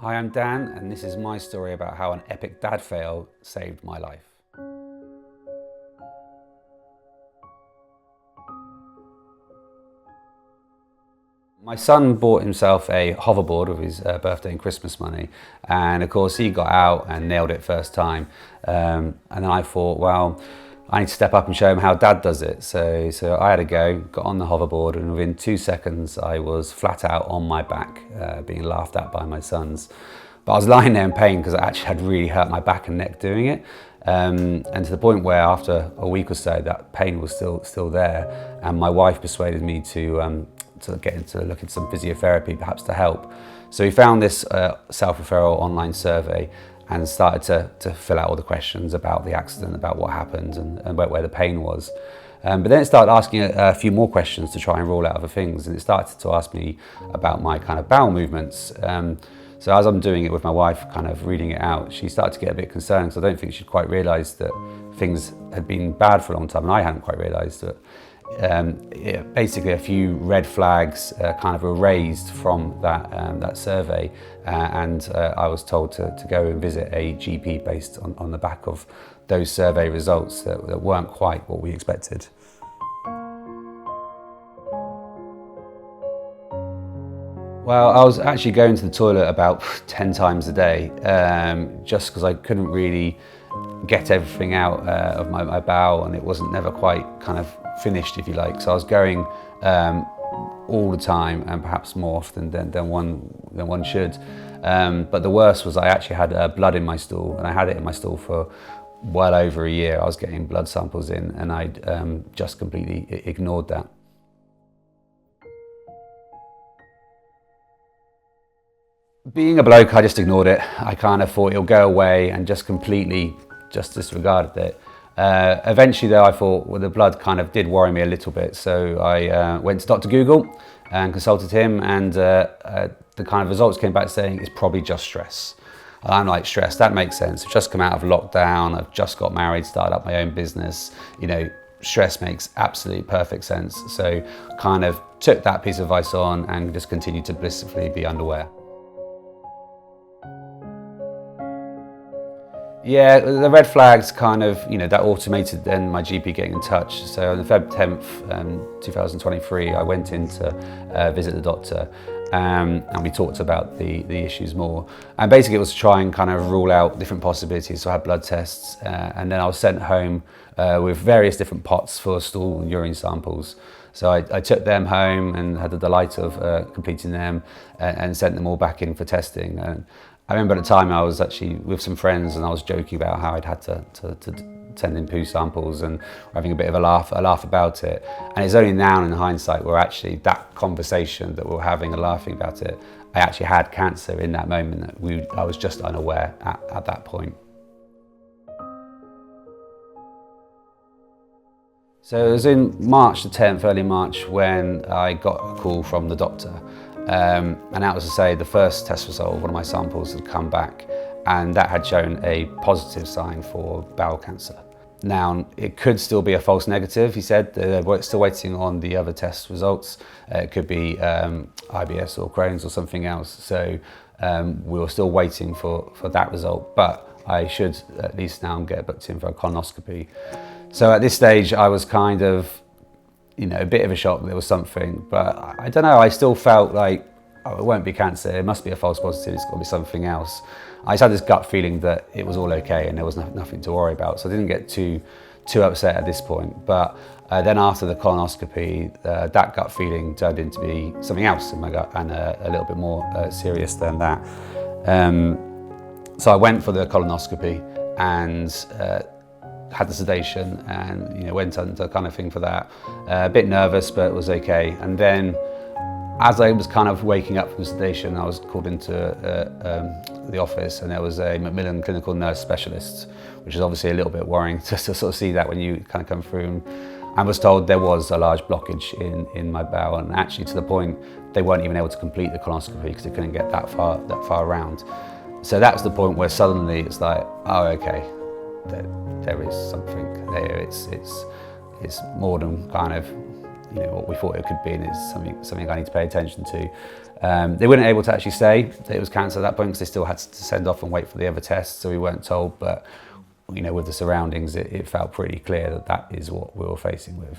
Hi, I'm Dan, and this is my story about how an epic dad fail saved my life. My son bought himself a hoverboard with his birthday and Christmas money, and of course he got out and nailed it first time. And then I thought, well, I need to step up and show him how dad does it. So I had a go, got on the hoverboard, and within 2 seconds I was flat out on my back, being laughed at by my sons. But I was lying there in pain because I actually had really hurt my back and neck doing it. And to the point where after a week or so that pain was still there, and my wife persuaded me to look into some physiotherapy perhaps to help. So we found this self-referral online survey and started to fill out all the questions about the accident, about what happened and where the pain was. But then it started asking a few more questions to try and rule out other things, and it started to ask me about my kind of bowel movements. So as I'm doing it with my wife, kind of reading it out, she started to get a bit concerned because I don't think she'd quite realised that things had been bad for a long time, and I hadn't quite realised that. Basically a few red flags kind of were raised from that survey, and I was told to go and visit a GP based on the back of those survey results that weren't quite what we expected. Well, I was actually going to the toilet about 10 times a day, just because I couldn't really get everything out of my bowel, and it wasn't never quite kind of finished, if you like. So I was going all the time, and perhaps more often than one should. But the worst was I actually had blood in my stool, and I had it in my stool for well over a year. I was getting blood samples in, and I'd just completely ignored that. Being a bloke, I just ignored it. I kind of thought it'll go away and just completely disregarded it. Eventually though, I thought, well, the blood kind of did worry me a little bit. So I went to Dr. Google and consulted him, and the kind of results came back saying it's probably just stress. I'm like, stress, that makes sense. I've just come out of lockdown, I've just got married, started up my own business. You know, stress makes absolutely perfect sense. So kind of took that piece of advice on and just continued to blissfully be underwear. Yeah, the red flags kind of, that automated then my GP getting in touch. So on the Feb 10th, 2023, I went in to visit the doctor, and we talked about the issues more. And basically it was to try and kind of rule out different possibilities. So I had blood tests, and then I was sent home with various different pots for stool and urine samples. So I took them home and had the delight of completing them and sent them all back in for testing. And I remember at the time I was actually with some friends, and I was joking about how I'd had to send in poo samples and having a bit of a laugh about it. And it's only now in hindsight where actually that conversation that we were having and laughing about it, I actually had cancer in that moment. I was just unaware at that point. So it was in March the 10th, early March, when I got a call from the doctor. And that was to say the first test result of one of my samples had come back, and that had shown a positive sign for bowel cancer. Now, it could still be a false negative, he said. They're still waiting on the other test results. It could be IBS or Crohn's or something else. So we were still waiting for that result, but I should at least now get booked in for a colonoscopy. So at this stage, I was kind of, a bit of a shock that there was something, but I don't know, I still felt like, oh, it won't be cancer, it must be a false positive, it's got to be something else. I just had this gut feeling that it was all okay and there was nothing to worry about, so I didn't get too upset at this point. But then after the colonoscopy, that gut feeling turned into be something else in my gut, and a little bit more serious than that. So I went for the colonoscopy and had the sedation and went under kind of thing for that. A bit nervous, but it was okay. And then as I was kind of waking up from sedation, I was called into the office, and there was a Macmillan clinical nurse specialist, which is obviously a little bit worrying to sort of see that when you kind of come through. And was told there was a large blockage in my bowel, and actually to the point they weren't even able to complete the colonoscopy because they couldn't get that far around. So that was the point where suddenly it's like, oh, okay, there is something there. It's more than kind of what we thought it could be, and it's something I need to pay attention to. They weren't able to actually say that it was cancer at that point because they still had to send off and wait for the other tests, so we weren't told. But with the surroundings, it felt pretty clear that that is what we were facing with,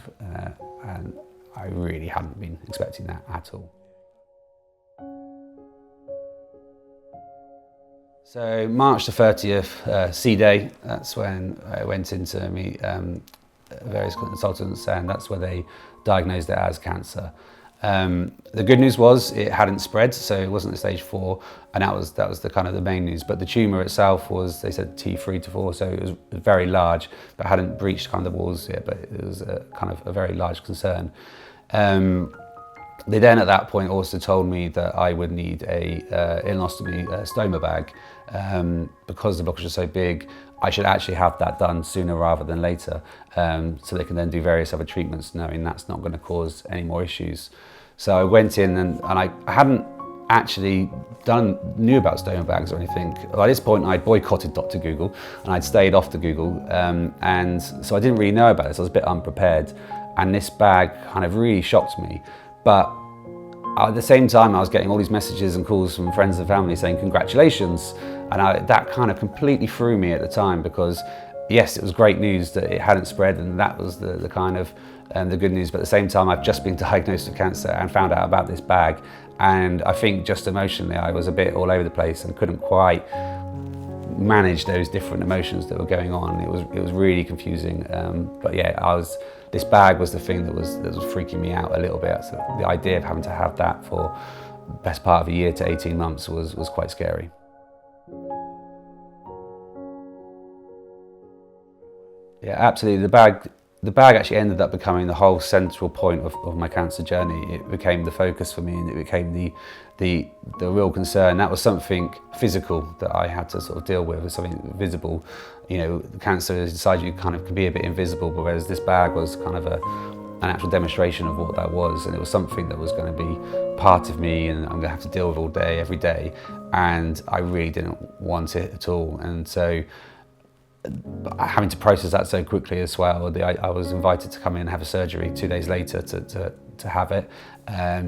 and I really hadn't been expecting that at all. So March the 30th, C-Day, that's when I went in to meet various consultants, and that's where they diagnosed it as cancer. The good news was it hadn't spread, so it wasn't at stage 4, and that was the kind of the main news. But the tumour itself was, they said, T3 to 4, so it was very large, but hadn't breached kind of the walls yet, but it was kind of a very large concern. They then at that point also told me that I would need a inostomy stoma bag. Because the blockage was so big, I should actually have that done sooner rather than later, so they can then do various other treatments, knowing that's not going to cause any more issues. So I went in and I hadn't actually knew about stoma bags or anything. By this point I'd boycotted Dr. Google and I'd stayed off the Google, and so I didn't really know about this. I was a bit unprepared, and this bag kind of really shocked me. But at the same time, I was getting all these messages and calls from friends and family saying congratulations, and that kind of completely threw me at the time, because yes, it was great news that it hadn't spread, and that was the kind of the good news, but at the same time I've just been diagnosed with cancer and found out about this bag, and I think just emotionally I was a bit all over the place and couldn't quite manage those different emotions that were going on. It was really confusing, but yeah, this bag was the thing that was freaking me out a little bit. So the idea of having to have that for the best part of a year to 18 months was quite scary. Yeah, absolutely. The bag actually ended up becoming the whole central point of my cancer journey. It became the focus for me, and it became the real concern. That was something physical that I had to sort of deal with, something visible. Cancer inside you kind of can be a bit invisible, but whereas this bag was kind of an actual demonstration of what that was, and it was something that was going to be part of me, and I'm going to have to deal with all day, every day, and I really didn't want it at all. And so having to process that so quickly as well, I was invited to come in and have a surgery 2 days later to have it.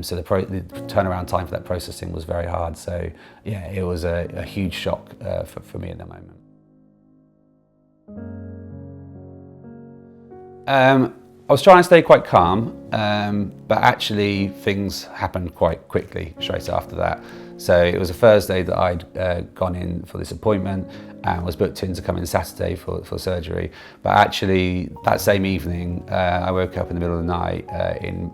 So the turnaround time for that processing was very hard. So yeah, it was a huge shock for me at that moment. I was trying to stay quite calm, but actually things happened quite quickly straight after that. So it was a Thursday that I'd gone in for this appointment and was booked in to come in Saturday for surgery. But actually that same evening, I woke up in the middle of the night in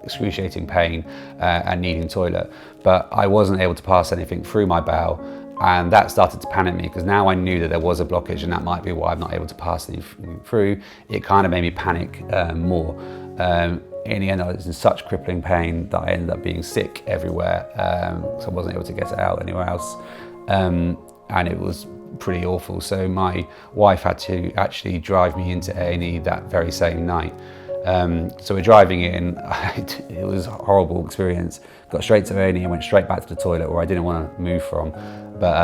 excruciating pain and needing toilet. But I wasn't able to pass anything through my bowel, and that started to panic me, because now I knew that there was a blockage and that might be why I'm not able to pass anything through. It kind of made me panic more. In the end, I was in such crippling pain that I ended up being sick everywhere, so I wasn't able to get it out anywhere else, and it was pretty awful. So my wife had to actually drive me into A&E that very same night. So we're driving in, it was a horrible experience. Got straight to A&E and went straight back to the toilet where I didn't want to move from. But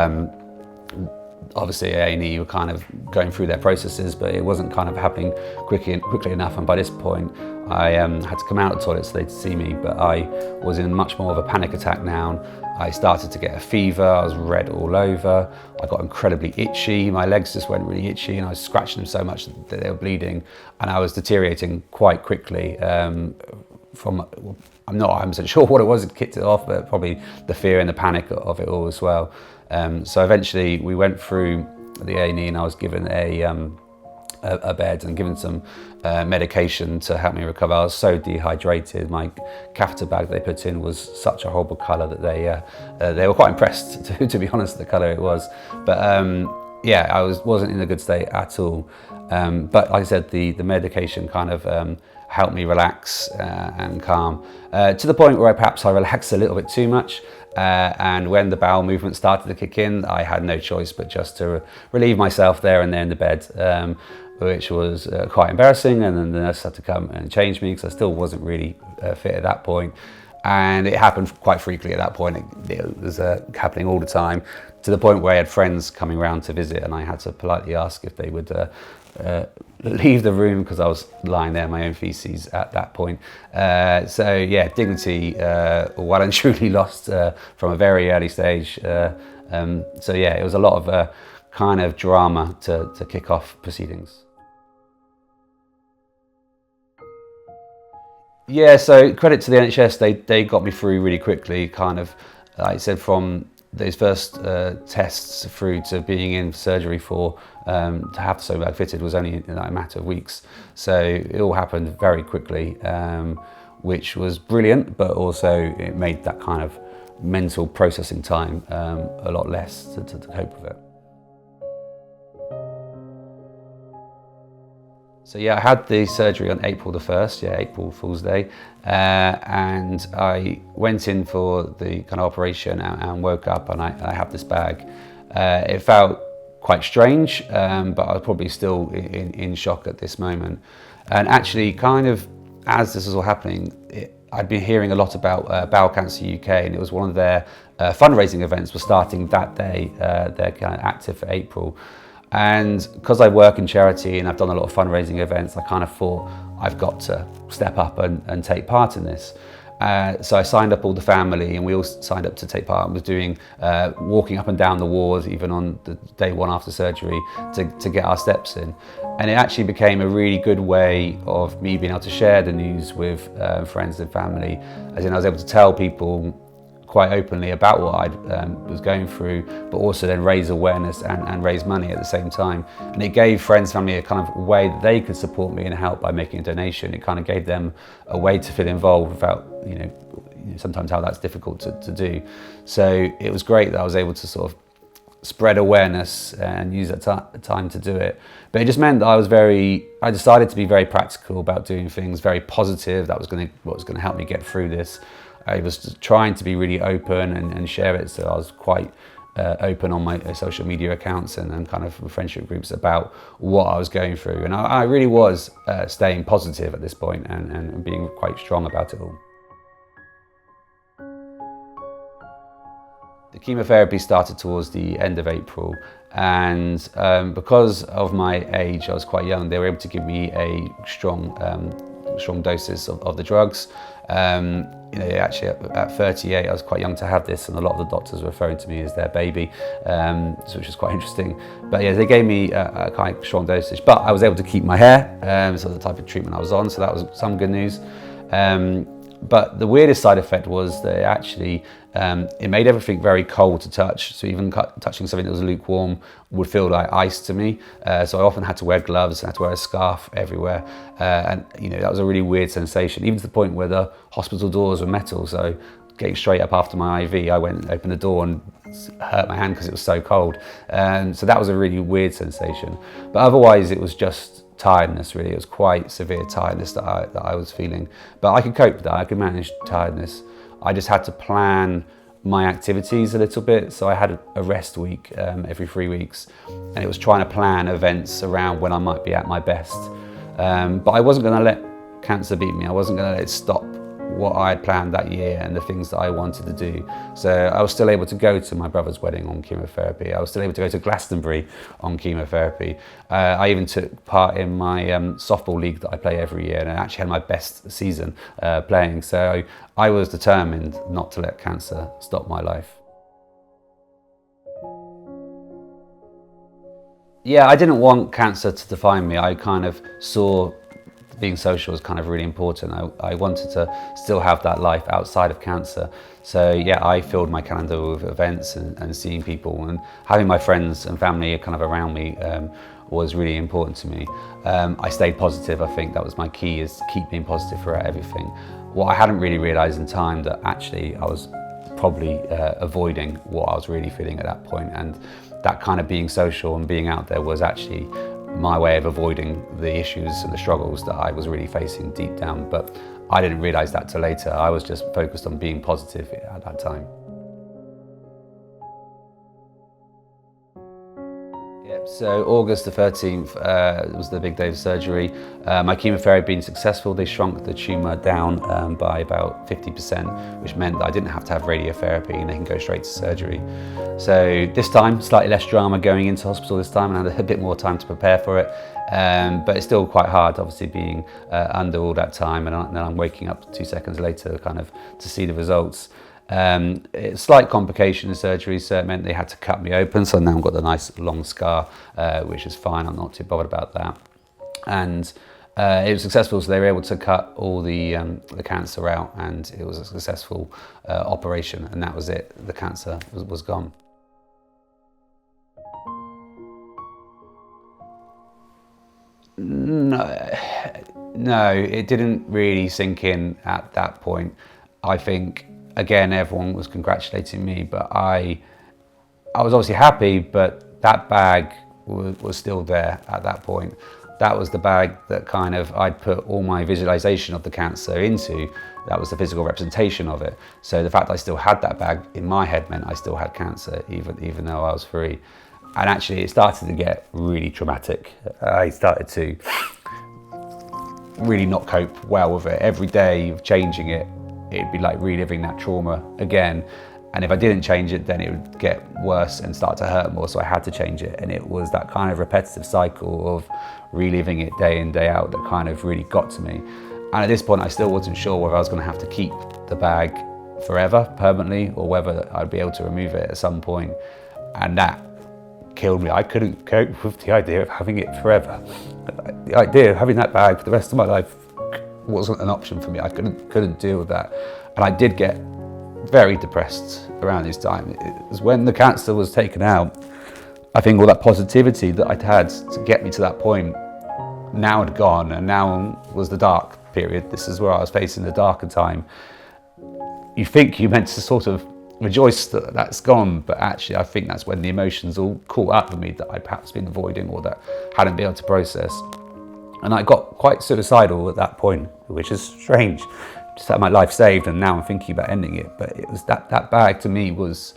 obviously A&E were kind of going through their processes, but it wasn't kind of happening quickly enough. And by this point, I had to come out of the toilet so they'd see me, but I was in much more of a panic attack now. I started to get a fever, I was red all over, I got incredibly itchy, my legs just went really itchy, and I was scratching them so much that they were bleeding, and I was deteriorating quite quickly. I'm not 100% sure what it was that kicked it off, but probably the fear and the panic of it all as well. So eventually we went through the A&E and I was given a bed and given some medication to help me recover. I was so dehydrated. My catheter bag they put in was such a horrible colour that they were quite impressed, to be honest, the colour it was. But yeah, I wasn't in a good state at all. But like I said, the medication kind of helped me relax and calm, to the point where perhaps I relaxed a little bit too much. And when the bowel movement started to kick in, I had no choice but just to relieve myself there and there in the bed, which was quite embarrassing. And then the nurse had to come and change me because I still wasn't really fit at that point. And it happened quite frequently at that point. It was happening all the time, to the point where I had friends coming around to visit, and I had to politely ask if they would leave the room because I was lying there in my own feces at that point. So yeah, dignity well and truly lost from a very early stage. So yeah, it was a lot of kind of drama to kick off proceedings. Yeah, so credit to the NHS, they got me through really quickly, kind of, like I said, from those first tests through to being in surgery to have the sober bag fitted was only a matter of weeks. So it all happened very quickly, which was brilliant, but also it made that kind of mental processing time a lot less to cope with it. So yeah, I had the surgery on April the 1st, yeah, April Fool's Day, and I went in for the kind of operation and woke up and I had this bag. It felt quite strange, but I was probably still in shock at this moment. And actually, kind of as this was all happening, I'd been hearing a lot about Bowel Cancer UK, and it was one of their fundraising events was starting that day. They're kind of active for April. And because I work in charity and I've done a lot of fundraising events, I kind of thought I've got to step up and take part in this. So I signed up all the family, and we all signed up to take part, and was doing walking up and down the wards even on the day one after surgery to get our steps in. And it actually became a really good way of me being able to share the news with friends and family, as in I was able to tell people quite openly about what I was going through, but also then raise awareness and raise money at the same time. And it gave friends, family a kind of way that they could support me and help by making a donation. It kind of gave them a way to feel involved without, sometimes how that's difficult to do. So it was great that I was able to sort of spread awareness and use that time to do it. But it just meant that I decided to be very practical about doing things, very positive. That was what was going to help me get through this. I was trying to be really open and share it, so I was quite open on my social media accounts and kind of friendship groups about what I was going through. And I really was staying positive at this point and being quite strong about it all. The chemotherapy started towards the end of April, and because of my age, I was quite young, they were able to give me a strong doses of the drugs. Actually at 38, I was quite young to have this, and a lot of the doctors were referring to me as their baby, which was quite interesting. But yeah, they gave me a kind of strong dosage, but I was able to keep my hair, so the type of treatment I was on, so that was some good news. But the weirdest side effect was that it made everything very cold to touch. So even touching something that was lukewarm would feel like ice to me. So I often had to wear gloves and had to wear a scarf everywhere. And that was a really weird sensation, even to the point where the hospital doors were metal. So getting straight up after my IV, I went and opened the door and hurt my hand because it was so cold. So that was a really weird sensation. But otherwise it was just tiredness, really. It was quite severe tiredness that I was feeling. But I could cope with that, I could manage tiredness. I just had to plan my activities a little bit. So I had a rest week every 3 weeks, and it was trying to plan events around when I might be at my best. But I wasn't going to let cancer beat me. I wasn't going to let it stop what I had planned that year and the things that I wanted to do. So I was still able to go to my brother's wedding on chemotherapy. I was still able to go to Glastonbury on chemotherapy. I even took part in my softball league that I play every year, and I actually had my best season playing. So I was determined not to let cancer stop my life. Yeah, I didn't want cancer to define me. I kind of saw being social was kind of really important. I wanted to still have that life outside of cancer. So yeah, I filled my calendar with events and seeing people, and having my friends and family kind of around me was really important to me. I stayed positive. I think that was my key, is keep being positive throughout everything. What I hadn't really realised in time, that actually I was probably avoiding what I was really feeling at that point, and that kind of being social and being out there was actually my way of avoiding the issues and the struggles that I was really facing deep down. But I didn't realise that till later. I was just focused on being positive at that time. Yeah, Yep, so August the 13th was the big day of surgery. My chemotherapy had been successful. They shrunk the tumour down by about 50%, which meant that I didn't have to have radiotherapy and they can go straight to surgery. So this time, slightly less drama going into hospital this time, and I had a bit more time to prepare for it. But it's still quite hard, obviously, being under all that time, and then I'm waking up 2 seconds later kind of to see the results. Slight complication in surgery, so it meant they had to cut me open, so now I've got a nice long scar, which is fine. I'm not too bothered about that. And it was successful, so they were able to cut all the cancer out, and it was a successful operation, and that was it. The cancer was gone. No, it didn't really sink in at that point. I think, again, everyone was congratulating me, but I was obviously happy, but that bag was still there at that point. That was the bag that kind of I'd put all my visualization of the cancer into. That was the physical representation of it. So the fact that I still had that bag in my head meant I still had cancer, even though I was free. And actually it started to get really traumatic. I started to really not cope well with it. Every day of changing it, it'd be like reliving that trauma again. And if I didn't change it, then it would get worse and start to hurt more, so I had to change it. And it was that kind of repetitive cycle of reliving it day in, day out that kind of really got to me. And at this point, I still wasn't sure whether I was gonna have to keep the bag forever, permanently, or whether I'd be able to remove it at some point. And that killed me. I couldn't cope with the idea of having it forever. The idea of having that bag for the rest of my life wasn't an option for me. I couldn't deal with that. And I did get very depressed around this time. It was when the cancer was taken out. I think all that positivity that I'd had to get me to that point now had gone, and now was the dark period. This is where I was facing the darker time. You think you're meant to sort of rejoice that that's gone, but actually I think that's when the emotions all caught up with me that I'd perhaps been avoiding or that hadn't been able to process. And I got quite suicidal at that point, which is strange. Just had my life saved and now I'm thinking about ending it. But it was that bag to me was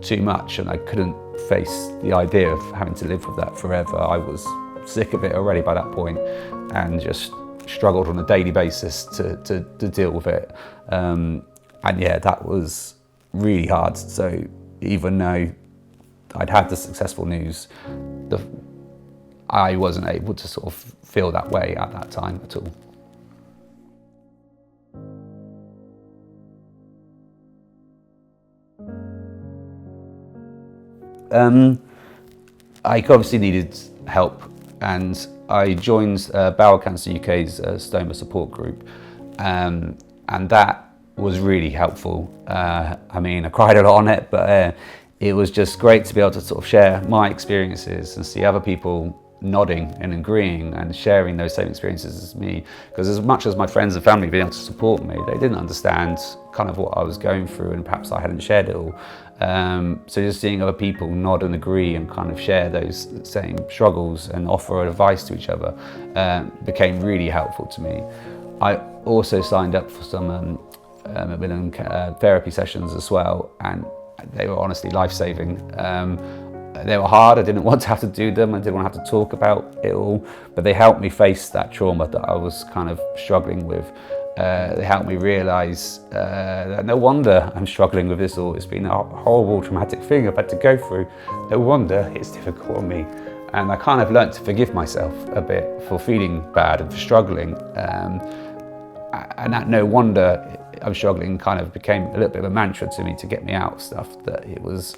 too much, and I couldn't face the idea of having to live with that forever. I was sick of it already by that point and just struggled on a daily basis to deal with it. And yeah, that was really hard. So even though I'd had the successful news, I wasn't able to sort of feel that way at that time at all. I obviously needed help, and I joined Bowel Cancer UK's stoma support group, and that was really helpful. I mean, I cried a lot on it, but it was just great to be able to sort of share my experiences and see other people nodding and agreeing and sharing those same experiences as me. Because as much as my friends and family being able to support me, they didn't understand kind of what I was going through, and perhaps I hadn't shared it all. So just seeing other people nod and agree and kind of share those same struggles and offer advice to each other became really helpful to me. I also signed up for some therapy sessions as well, and they were honestly life-saving. They were hard. I didn't want to have to do them. I didn't want to have to talk about it all, but they helped me face that trauma that I was kind of struggling with. They helped me realise that no wonder I'm struggling with this all. It's been a horrible, traumatic thing I've had to go through. No wonder it's difficult on me. And I kind of learnt to forgive myself a bit for feeling bad and for struggling. And that no wonder I'm struggling kind of became a little bit of a mantra to me to get me out of stuff, that it was,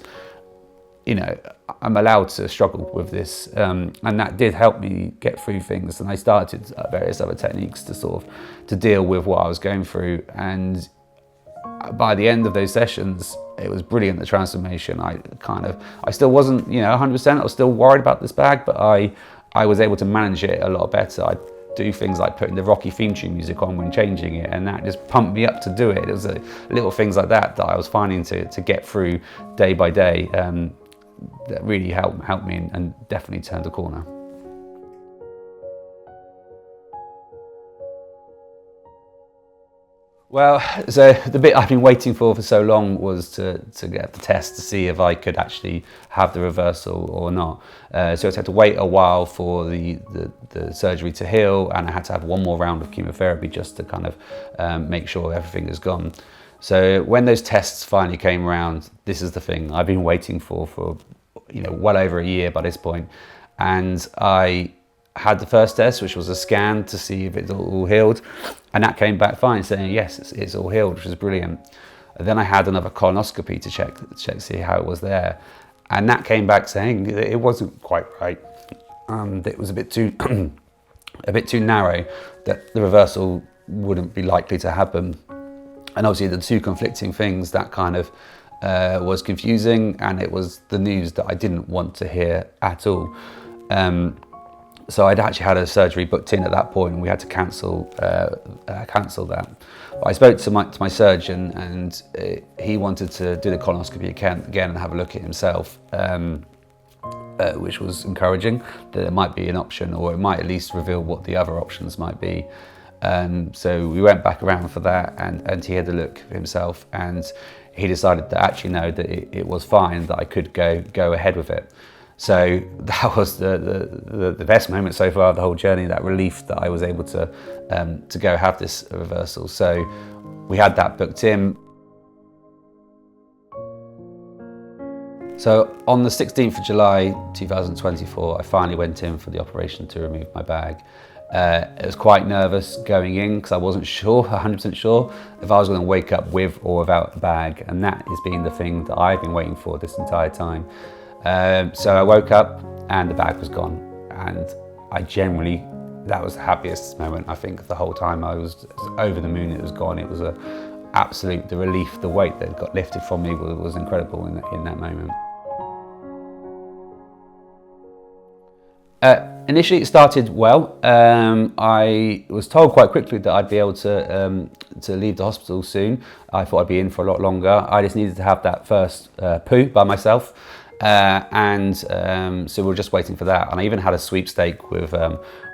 you know, I'm allowed to struggle with this. And that did help me get through things. And I started various other techniques to sort of, to deal with what I was going through. And by the end of those sessions, it was brilliant, the transformation. I still wasn't, you know, 100%, I was still worried about this bag, but I was able to manage it a lot better. I do things like putting the Rocky theme tune music on when changing it, and that just pumped me up to do it. It was little things like that I was finding to get through day by day that really helped me and definitely turned a corner. Well, so the bit I've been waiting for so long was to get the test to see if I could actually have the reversal or not. So I had to wait a while for the surgery to heal, and I had to have one more round of chemotherapy just to kind of make sure everything is gone. So when those tests finally came around, this is the thing I've been waiting for well over a year by this point. And I had the first test, which was a scan to see if it's all healed, and that came back fine, saying yes, it's all healed, which was brilliant. And then I had another colonoscopy to check see how it was there, and that came back saying that it wasn't quite right. It was a bit too narrow, that the reversal wouldn't be likely to happen. And obviously the two conflicting things, that kind of was confusing, and it was the news that I didn't want to hear at all. So I'd actually had a surgery booked in at that point, and we had to cancel that. But I spoke to my surgeon, and he wanted to do the colonoscopy again and have a look at himself, which was encouraging, that it might be an option, or it might at least reveal what the other options might be. So we went back around for that, and he had a look himself, and he decided that actually no, that it was fine, that I could go ahead with it. So that was the best moment so far of the whole journey, that relief that I was able to go have this reversal. So we had that booked in. So on the 16th of July 2024, I finally went in for the operation to remove my bag. I was quite nervous going in because I wasn't sure, 100% sure, if I was going to wake up with or without a bag, and that has been the thing that I've been waiting for this entire time. So I woke up and the bag was gone, and that was the happiest moment. I think the whole time I was over the moon. It was gone. It was the relief, the weight that got lifted from me was incredible in that moment. Initially it started well. I was told quite quickly that I'd be able to leave the hospital soon. I thought I'd be in for a lot longer. I just needed to have that first poo by myself. So we were just waiting for that, and I even had a sweepstake with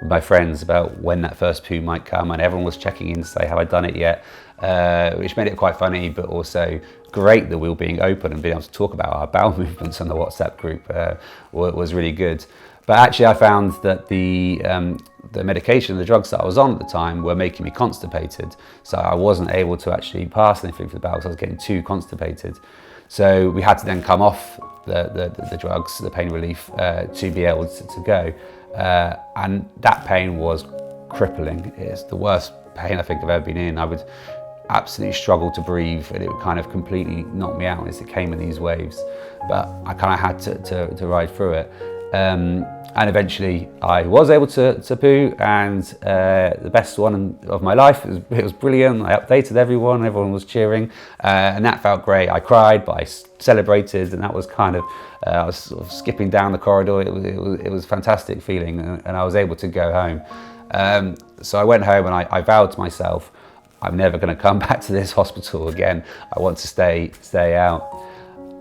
my friends about when that first poo might come, and everyone was checking in to say, have I done it yet, which made it quite funny, but also great that we were being open and being able to talk about our bowel movements on the WhatsApp group was really good. But actually I found that the medication, the drugs that I was on at the time were making me constipated, so I wasn't able to actually pass anything for the bowel, so I was getting too constipated. So we had to then come off the drugs, the pain relief, to be able to go. And that pain was crippling. It's the worst pain I think I've ever been in. I would absolutely struggle to breathe, and it would kind of completely knock me out as it came in these waves. But I kind of had to ride through it. And eventually I was able to poo, and the best one of my life. It was brilliant. I updated everyone was cheering, and that felt great. I cried, but I celebrated, and that was kind of, I was sort of skipping down the corridor. It was a fantastic feeling, and I was able to go home. So I went home, and I vowed to myself, I'm never going to come back to this hospital again. I want to stay out.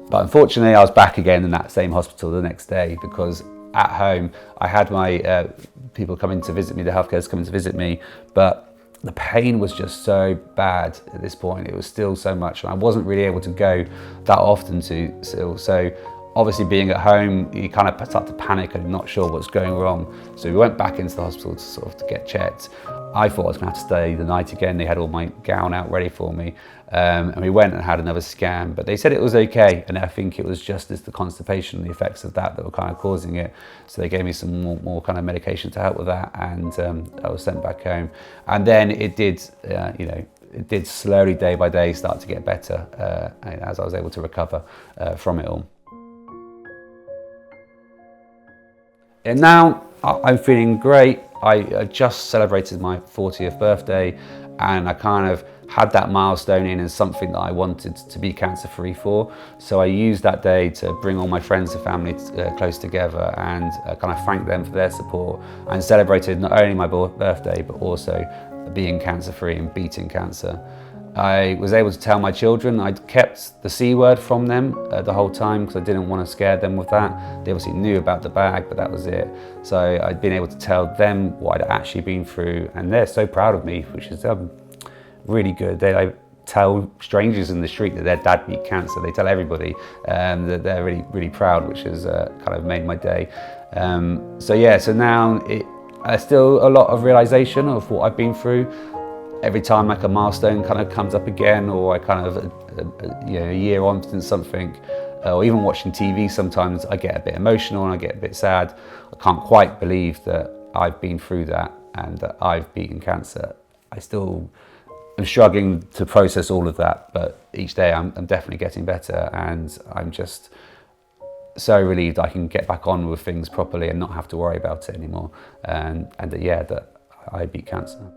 But unfortunately, I was back again in that same hospital the next day, because at home I had my people coming to visit me, the healthcare's coming to visit me, but the pain was just so bad at this point. It was still so much, and I wasn't really able to go that often still. So obviously being at home, you kind of start to panic and not sure what's going wrong. So we went back into the hospital to get checked. I thought I was going to have to stay the night again. They had all my gown out ready for me. And we went and had another scan, but they said it was okay. And I think it was just the constipation and the effects of that were kind of causing it. So they gave me some more kind of medication to help with that. And I was sent back home. And then it did, it did slowly, day by day, start to get better as I was able to recover from it all. And now I'm feeling great. I just celebrated my 40th birthday, and I kind of had that milestone in as something that I wanted to be cancer-free for. So I used that day to bring all my friends and family close together, and kind of thank them for their support, and celebrated not only my birthday, but also being cancer-free and beating cancer. I was able to tell my children. I'd kept the C word from them the whole time, because I didn't want to scare them with that. They obviously knew about the bag, but that was it. So I'd been able to tell them what I'd actually been through, and they're so proud of me, which is really good. They tell strangers in the street that their dad beat cancer. They tell everybody that they're really, really proud, which has kind of made my day. So yeah, so now still a lot of realization of what I've been through. Every time like a milestone kind of comes up again, or I kind of, a year on since something, or even watching TV, sometimes I get a bit emotional and I get a bit sad. I can't quite believe that I've been through that and that I've beaten cancer. I still am struggling to process all of that, but each day I'm definitely getting better, and I'm just so relieved I can get back on with things properly and not have to worry about it anymore, and that I beat cancer.